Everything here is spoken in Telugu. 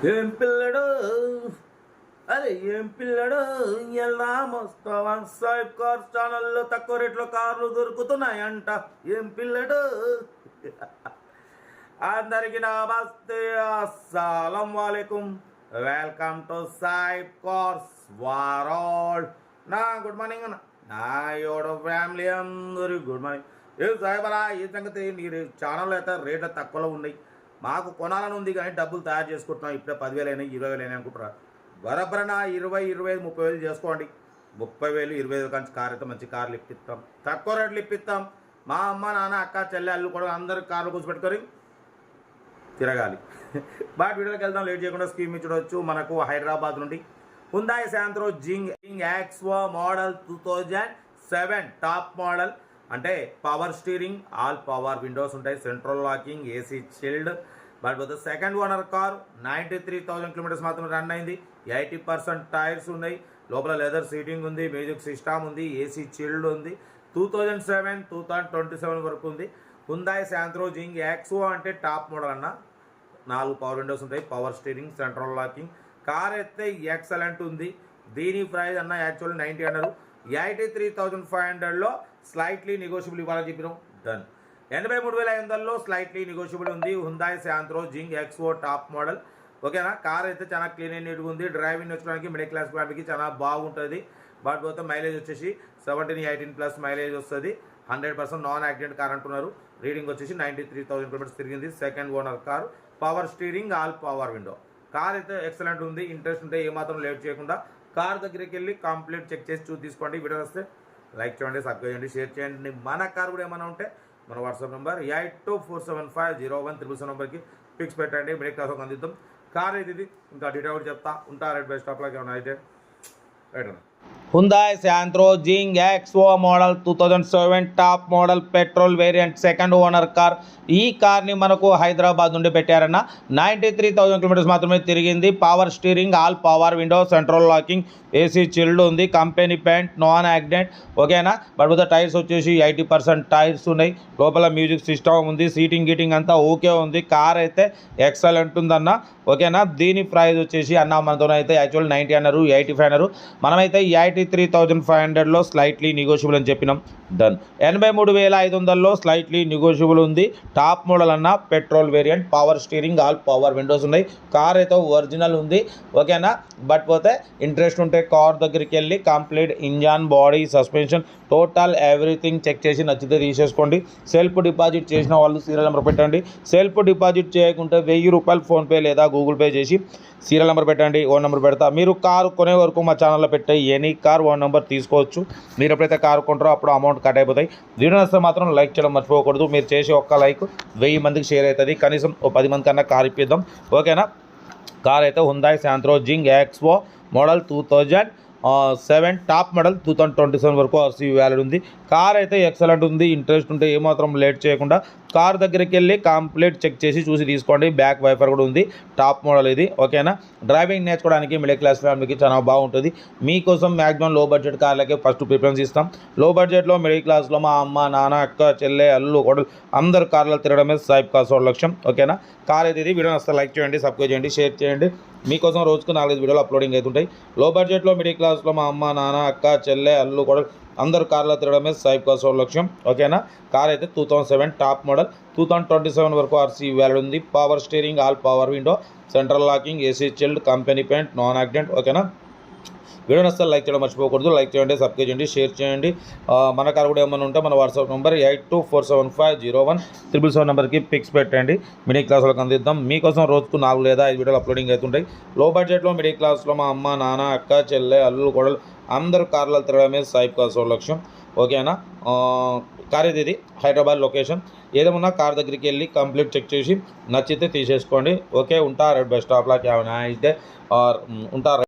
ఏం పిల్లడు అరే ఏం పిల్లడు ఎలా మోస్తావా సాయిబ్ కార్ ఛానల్లో తక్కువ రేట్లో కార్లు దొరుకుతున్నాయంట ఏం పిల్లడు అందరికీ నమస్తే అస్సలం వాలేకుం వెల్కమ్ టు సాయిబ్ కార్స్ వరల్డ్ నా గుడ్ మార్నింగ్ అన్న నా యోడ ఫ్యామిలీ అందరికి గుడ్ మార్నింగ్ ఏ సాయిబ్ అలా ఈ సంగతి మీరు ఛానల్లో అయితే రేట్లు తక్కువలో ఉన్నాయి మాకు కొనాలని ఉంది కానీ డబ్బులు తయారు చేసుకుంటున్నాం ఇప్పుడే 10,000 అయినాయి 20,000 అయినాయి అనుకుంటారా బరబరన 20, 25, 30,000 చేసుకోండి 30,000, 20,000 కానీ కార్ అయితే మంచి కార్లు ఇప్పిస్తాం తక్కువ రేట్లు ఇప్పిస్తాం మా అమ్మ నాన్న అక్క చెల్లె అల్లు కూడా అందరు కార్లు కూర్చోబెట్టుకొని తిరగాలి బట్ వీడియోకి వెళ్దాం లేట్ చేయకుండా స్కీమ్ చూడవచ్చు మనకు హైదరాబాద్ నుండి హుందాయ్ శాంత్రో జింగ్ యాక్స్వా మోడల్ 2007 టాప్ మోడల్ అంటే power steering all power windows ఉంటాయి central locking AC chilled but with second owner car 93,000 kilometres మాత్రం రన్ అయింది 80% టైర్స్ ఉన్నాయి లోపల లెదర్ సీటింగ్ ఉంది మ్యూజిక్ సిస్టమ్ ఉంది ఏసీ చిల్డ్ ఉంది 2007 2027 వరకు ఉంది హుందాయ్ శాంత్రో జింగ్ యాక్స్వా అంటే టాప్ మోడల్ అన్న 4 పవర్ విండోస్ ఉంటాయి power steering central locking car అయితే ఎక్సలెంట్ ఉంది దీని ప్రైస్ అన్న యాక్చువల్ 90 అన్నారు 83,500లో స్లైట్లీ నెగోషియబుల్ ఇవ్వాలని చెప్పినాం డన్ 83,500లో స్లైట్లీ నెగోషియబుల్ ఉంది Hyundai Santro Xing XO top model ఓకేనా కార్ అయితే చాలా క్లీన్ అండ్ నీట్గా ఉంది డ్రైవింగ్ వచ్చడానికి మిడిల్ క్లాస్ ఫ్యామిలీకి చాలా బాగుంటుంది బట్ పోతే మైలేజ్ వచ్చేసి 17-18+ మైలేజ్ వస్తుంది 100% నాన్ యాక్సిడెంట్ కార్ అంటున్నారు రీడింగ్ వచ్చేసి 93,000 కిలోమీటర్స్ తిరిగింది second owner car power steering all power window car అయితే ఎక్సలెంట్ ఉంది ఇంట్రెస్ట్ ఉంటే ఏమాత్రం లేట్ చేయకుండా కార్ దగ్గరికి వెళ్ళి కంప్లీట్ చెక్ చేసి తీసుకోండి వీడియో వస్తే లైక్ చేయండి సబ్స్క్రైబ్ చేయండి షేర్ చేయండి మన కార్ కూడా ఏమైనా ఉంటే మన వాట్సాప్ నెంబర్ 8247501777 నెంబర్కి ఫిక్స్ పెట్టండి మిడిల్ క్లాస్ ఒక అందిద్దాం కార్ అయితే ఇది ఇంకా డీటెయిల్ చెప్తా ఉంటా రైట్ బై స్టాప్లోకి ఏమైనా అయితే రైట్ అన్న Hyundai Santro Jing X1 model 2007 top model petrol variant second owner car ఈ కార్ని మనకు హైదరాబాద్ నుండి పెట్టారన్న 93,000 కిలోమీటర్స్ మాత్రమే తిరిగింది power steering all power window central locking AC chilled ఉంది కంపెనీ పెయింట్ నాన్ యాక్సిడెంట్ ఓకేనా బట్ విత్ టైర్స్ వచ్చేసి 80% టైర్స్ ఉన్నాయి లోపల మ్యూజిక్ సిస్టమ్ ఉంది సీటింగ్ గీటింగ్ అంతా ఓకే ఉంది కార్ అయితే ఎక్సలెంట్ ఉందన్న ఓకేనా దీని ప్రైస్ వచ్చేసి అన్న మనతో అయితే యాక్చువల్ 90 అన్నారు 85 అన్నారు మనమైతే 83,500లో స్లైట్లీ నెగోషియబుల్ అని చెప్పినాం డన్ 83,500లో స్లైట్లీ నెగోషియబుల్ ఉంది టాప్ మోడల్ అన్న petrol variant power steering all power windows ఉన్నాయి కార్ అయితే ఒరిజినల్ ఉంది ఓకేనా బట్ పోతే ఇంట్రెస్ట్ ఉంటే కార్ దగ్గరికి వెళ్ళి complete engine body suspension total everything check చేసి నచ్చితే తీసేసుకోండి సెల్ఫ్ డిపాజిట్ చేసిన వాళ్ళు సీరియల్ నెంబర్ పెట్టండి సెల్ఫ్ డిపాజిట్ చేయకుంటే 1,000 రూపాయలు ఫోన్పే లేదా గూగుల్ పే చేసి సీరియల్ నెంబర్ పెట్టండి ఓన్ నెంబర్ పెడతా మీరు కారు కొనే వరకు మా ఛానల్లో పెట్టే ఎనీ కార్ ఓన్ నెంబర్ తీసుకోవచ్చు మీరు ఎప్పుడైతే కారు కొంటారో అప్పుడు అమౌంట్ కట్ అయిపోతాయి వీడియో నచ్చితే మాత్రం లైక్ చేయడం మర్చిపోకూడదు మీరు చేసే ఒక్క లైక్ 1000 మందికి షేర్ అవుతుంది కనీసం 10 మంది కన్నా కార్ ఇప్పిద్దాం ఓకేనా కార్ అయితే హుందాయ్ శాంత్రో జింగ్ యాక్స్వో మోడల్ 2007 టాప్ మోడల్ 2027 వరకు ఆర్సీ వ్యాలిడ్ ఉంది కార్ అయితే ఎక్సలెంట్ ఉంది ఇంట్రెస్ట్ ఉంటే ఏమాత్రం లేట్ చేయకుండా కార్ దగ్గరికి వెళ్ళి కంప్లీట్ చెక్ చేసి చూసి తీసుకోండి బ్యాక్ వైఫర్ కూడా ఉంది టాప్ మోడల్ ఇది ఓకేనా డ్రైవింగ్ నేర్చుకోవడానికి మిడిల్ క్లాస్ ఫ్యామిలీకి చాలా బాగుంటుంది మీకోసం మ్యాక్సిమం లో బడ్జెట్ కార్లకే ఫస్ట్ ప్రిఫరెన్స్ ఇస్తాం లో బడ్జెట్లో మిడిల్ క్లాస్లో మా అమ్మ నాన్న అక్క చెల్లె అల్లు కొడలు అందరు కార్లలో తిరగడమే సాయిబ్ కార్స్ లక్ష్యం ఓకేనా కార్ అయితే ఇది వీడియో వస్తే లైక్ చేయండి సబ్స్క్రైబ్ చేయండి షేర్ చేయండి మీకోసం రోజుకు 4-5 వీడియోలు అప్లోడింగ్ అవుతుంటాయి లో బడ్జెట్లో మిడిల్ క్లాస్లో మా అమ్మ నాన్న అక్క చెల్లె అల్లు కొడలు అందరు కార్లో తిరగడమే సాయిబ్ కార్స్ లక్ష్యం ఓకేనా కార్ అయితే 2007 టాప్ మోడల్ 2027 వరకు ఆర్సీ వ్యాలిడ్ ఉంది power steering all power window central locking AC chilled company paint non accident ఓకేనా వీడియో నచ్చితే లైక్ చేయడం మర్చిపోకూడదు లైక్ చేయండి సబ్స్క్రైబ్ చేయండి షేర్ చేయండి మన కార్ కూడా ఏమైనా ఉంటే మన వాట్సాప్ నెంబర్ 8247501777 నెంబర్కి పిక్స్ పెట్టండి మిడిల్ క్లాస్ వాళ్ళకి అందిద్దాం మీకోసం రోజుకు 4 లేదా 5 వీడియోలు అప్లోడింగ్ అవుతుంటాయి లో బడ్జెట్లో మిడిల్ క్లాస్లో మా అమ్మ నాన్న అక్క చెల్లె అల్లు కొడలు అందరూ కార్లలో తిరగడమే సాయిబ్ కార్స్ లక్ష్యం ఓకేనా కార్ ఇది హైదరాబాద్ లొకేషన్ ఏదేమన్నా కార్ దగ్గరికి వెళ్ళి కంప్లీట్ చెక్ చేసి నచ్చితే తీసేసుకోండి ఓకే ఉంటా రెడ్ బస్ స్టాప్లోకి ఏమైనా అయితే ఉంటారు